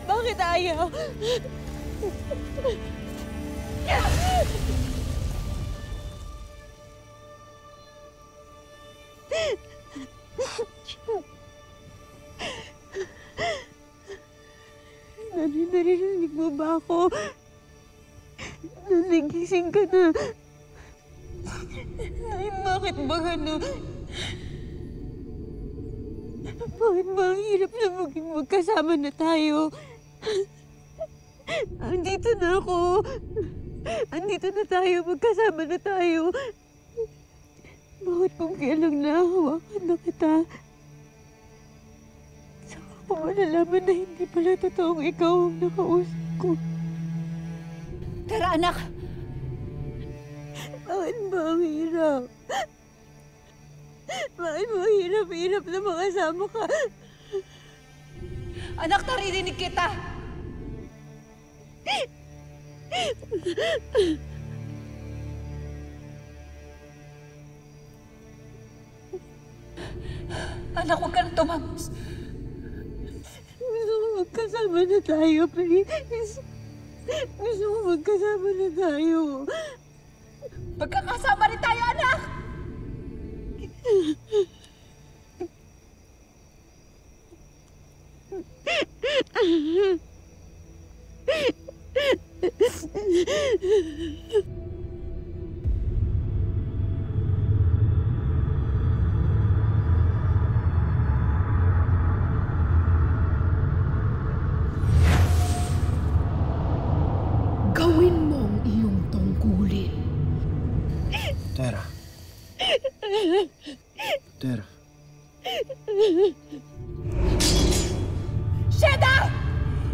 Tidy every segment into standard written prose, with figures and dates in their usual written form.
Bakit ayaw? Narinig mo ba ako? Nagising ka na. Ay, bakit ba gano'n? Bakit ba ang hirap na magkasama na tayo? Andito na ako. Andito na tayo. Magkasama na tayo. Bakit kung kailang nahawakan na kita? Saka ko malalaman na hindi pala totoong ikaw ang nakausap ko. Tara, anak! Bakit ba ang hirap? Bakit mo hirap na makasama ka? Anak, naririnig kita! Anak, huwag ka na tumangos. Gusto ko magkasama na tayo, please. Gusto ko magkasama na tayo. Magkakasama rin tayo, anak! Gawin mo ang iyong tungkulin. Tera. Tera. Sheda!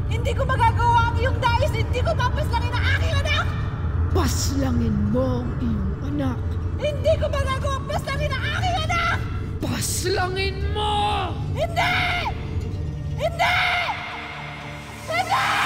Hindi ko magagawa ang iyong dais! Hindi ko papaslangin ang aking anak! Paslangin mo ang iyong anak. Hindi ko magagawa ang paslangin ang aking anak! Paslangin mo! Hindi! Hindi! Hindi!